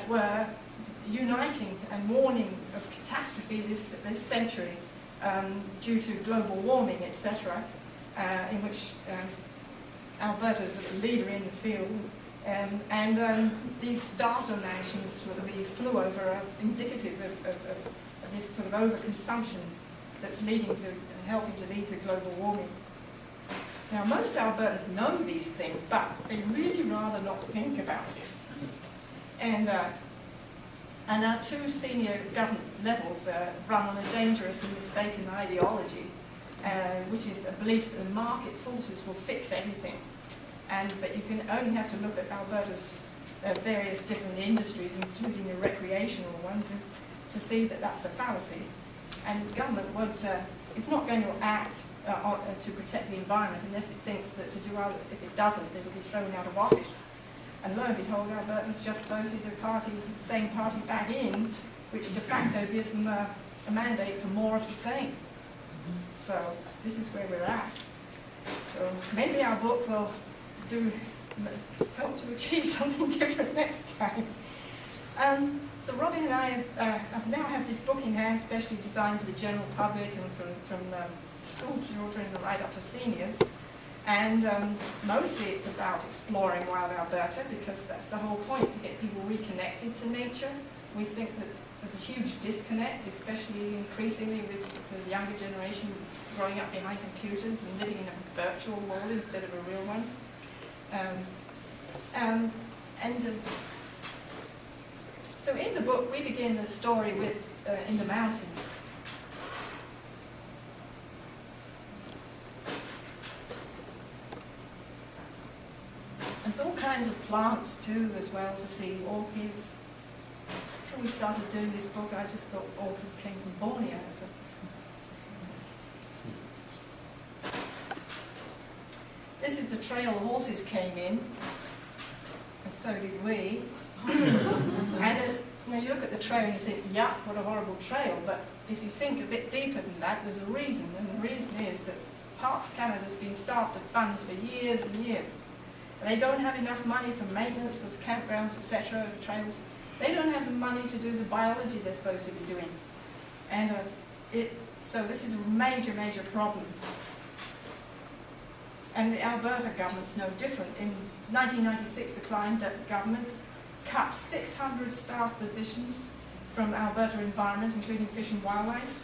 were uniting and warning of catastrophe this century due to global warming, etc., in which Alberta is a leader in the field. These starter nations that we flew over are indicative of this sort of overconsumption that's helping to lead to global warming. Now, most Albertans know these things, but they really rather not think about it. And our two senior government levels run on a dangerous and mistaken ideology, which is the belief that the market forces will fix everything, and that you can only have to look at Alberta's various different industries, including the recreational ones, to see that that's a fallacy. And government is not going to act to protect the environment unless it thinks that to do other. If it doesn't, it'll be thrown out of office. And lo and behold, Albertans just voted the same party back in, which de facto gives them a mandate for more of the same. So this is where we're at. So maybe our book will help to achieve something different next time. So Robin and I now have this book in hand, specially designed for the general public and from school children right up to seniors. And mostly it's about exploring wild Alberta, because that's the whole point, to get people reconnected to nature. We think that there's a huge disconnect, especially increasingly with the younger generation growing up behind computers and living in a virtual world instead of a real one. So in the book, we begin the story with in the mountains. There's all kinds of plants too, as well, to see orchids. Until we started doing this book, I just thought orchids came from Borneo. So. This is the trail the horses came in, and so did we. And now you look at the trail and you think, yuck, what a horrible trail. But if you think a bit deeper than that, there's a reason. And the reason is that Parks Canada has been starved of funds for years and years. And they don't have enough money for maintenance of campgrounds, etc., trails. They don't have the money to do the biology they're supposed to be doing. And so this is a major, major problem. And the Alberta government's no different. In 1996, the Climate government cut 600 staff positions from Alberta Environment, including Fish and Wildlife,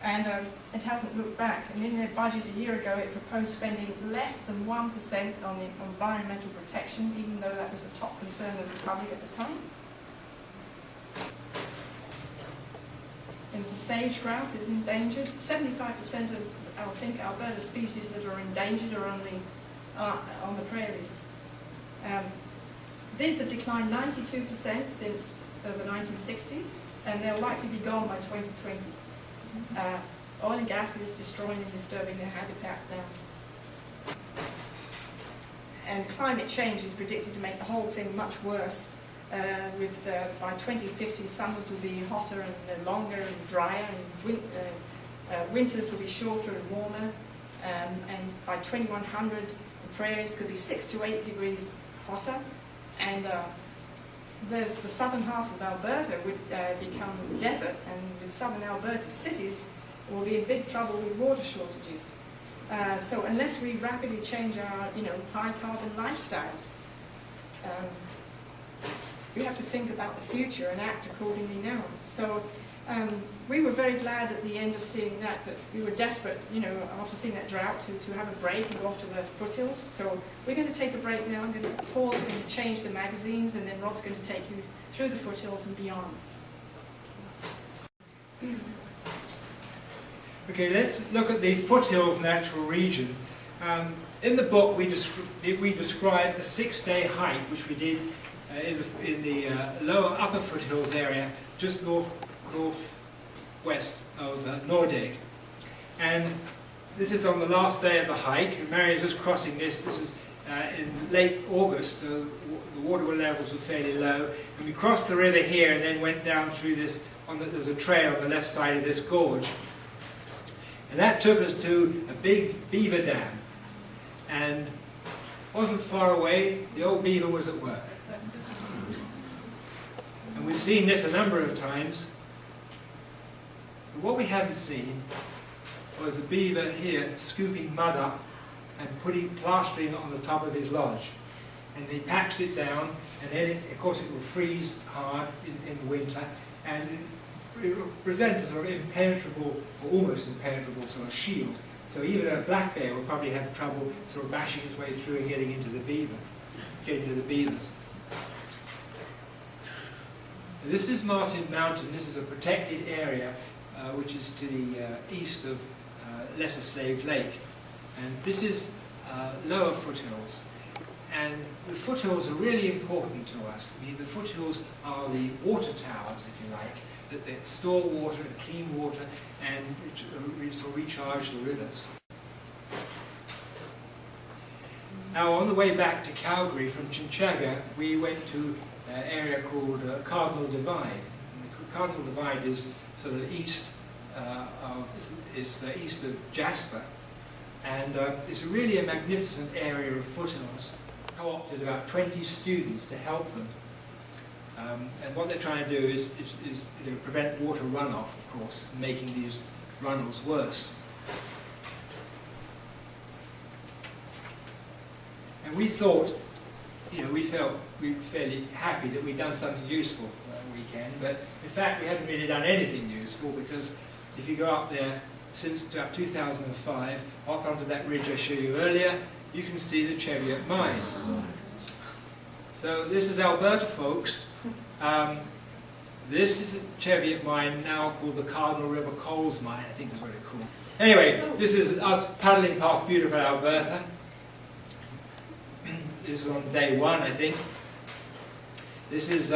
and it hasn't looked back. And in their budget a year ago, it proposed spending less than 1% on the environmental protection, even though that was the top concern of the public at the time. There's the sage grouse is endangered. 75% of, I think, Alberta species that are endangered are on the prairies. These have declined 92% since the 1960s, and they'll likely be gone by 2020. Oil and gas is destroying and disturbing their habitat now. And climate change is predicted to make the whole thing much worse. By 2050, summers will be hotter and longer and drier, and winters will be shorter and warmer. And by 2100, the prairies could be 6 to 8 degrees hotter. And there's the southern half of Alberta would become desert, and with southern Alberta cities will be in big trouble with water shortages. So unless we rapidly change our, high carbon lifestyles, we have to think about the future and act accordingly now. So we were very glad at the end of seeing that we were desperate, after seeing that drought, to have a break and go off to the foothills. So we're going to take a break now. I'm going to pause, we're going to change the magazines, and then Rob's going to take you through the foothills and beyond. Okay, let's look at the foothills natural region. In the book, we describe a 6-day hike, which we did in the lower upper foothills area, just northwest of Nordegg. And this is on the last day of the hike, and Marion was crossing this. This is in late August, so the water levels were fairly low. And we crossed the river here and then went down through this, there's a trail on the left side of this gorge. And that took us to a big beaver dam. And wasn't far away, the old beaver was at work. seen this a number of times. But what we haven't seen was the beaver here scooping mud up and plastering it on the top of his lodge. And he packs it down, and then of course it will freeze hard in the winter, and it will present a sort of impenetrable, or almost impenetrable sort of shield. So even a black bear will probably have trouble sort of bashing his way through and getting into the beavers. This is Martin Mountain. This is a protected area which is to the east of Lesser Slave Lake. And this is lower foothills. And the foothills are really important to us. I mean, the foothills are the water towers, if you like, that store water and clean water and recharge the rivers. Now, on the way back to Calgary from Chinchaga, we went to an area called Cardinal Divide. And the Cardinal Divide is sort of east east of Jasper, and it's really a magnificent area of foothills. Co-opted about 20 students to help them, and what they're trying to do is prevent water runoff, of course, making these runnels worse. And we thought, we felt we were fairly happy that we'd done something useful that weekend, but in fact we hadn't really done anything useful, because if you go up there since about 2005, up onto that ridge I showed you earlier, you can see the Cheviot mine. So this is Alberta, folks. This is a Cheviot mine now called the Cardinal River Coals Mine, I think is what it's called. Anyway, this is us paddling past beautiful Alberta. This is on day one, I think. This is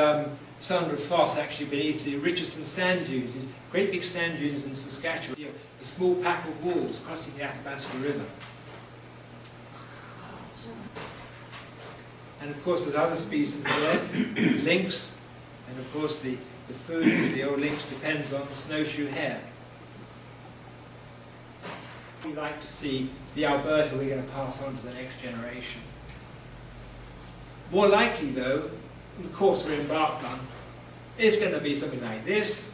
Sundra Foss, actually beneath the Richardson sand dunes, these great big sand dunes in Saskatchewan. A small pack of wolves crossing the Athabasca River. And of course there's other species there, lynx, and of course the food of the old lynx depends on the snowshoe hare. We like to see the Alberta we're going to pass on to the next generation. More likely though, the course we're embarked on, is going to be something like this,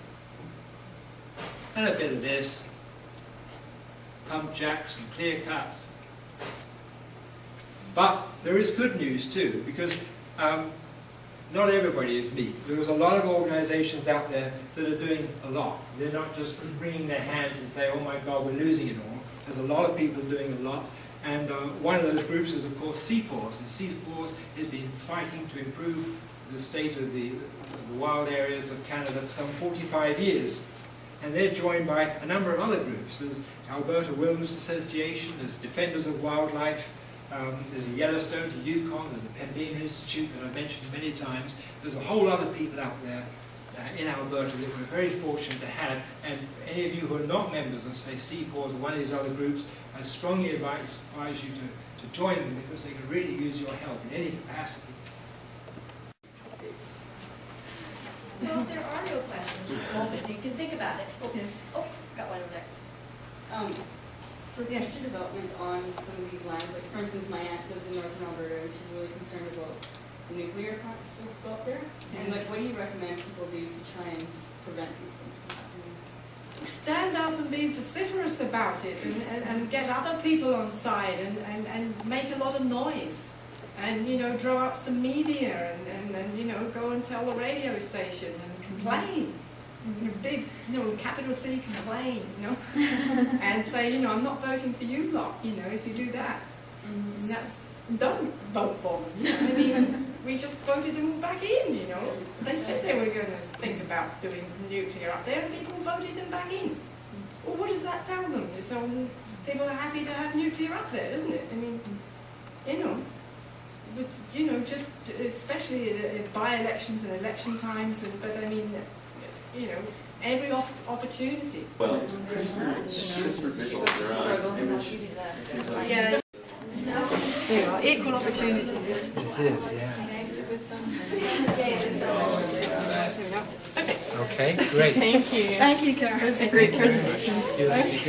and a bit of this, pump jacks and clear cuts. But there is good news too, because not everybody is meat. There's a lot of organizations out there that are doing a lot. They're not just wringing their hands and saying, oh my God, we're losing it all. There's a lot of people doing a lot. And one of those groups is, of course, CPAWS. And CPAWS has been fighting to improve the state of the wild areas of Canada for some 45 years. And they're joined by a number of other groups. There's Alberta Wilderness Association, there's Defenders of Wildlife, there's a Yellowstone to Yukon, there's a Pembina Institute that I've mentioned many times. There's a whole lot of people out there in Alberta that we're very fortunate to have. And any of you who are not members of, say, CPAWS or one of these other groups, I strongly advise you to join them, because they can really use your help in any capacity. Well, if there are no questions at the moment, you can think about it. Oh, Yes. oh, got one over there. For future development on some of these lands, like for instance, my aunt lives in northern Alberta and she's really concerned about the nuclear plants that go up there. And like, what do you recommend people do to try and prevent these things from happening? Stand up and be vociferous about it, and get other people on side, and make a lot of noise. And, draw up some media, and go and tell the radio station and complain. Big, capital C complain, and say, I'm not voting for you lot, if you do that. And don't vote for them. I mean, we just voted them back in, They said they were going to think about doing nuclear up there, and people voted them back in. Well, what does that tell them? So people are happy to have nuclear up there, doesn't it? I mean, but, just especially at by-elections and election times, but I mean, every opportunity. Well, CRISPR visuals Yeah. There you are, equal opportunities. It is, yeah. Okay, great. Thank you. Thank you, Karen. That was a great presentation. Thank you.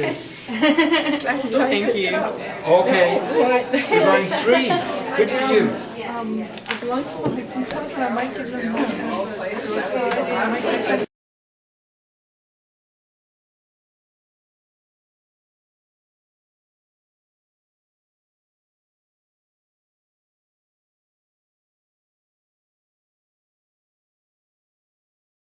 Thank you. Okay, you're going 3. Good for you. I belong to public people, and I might give them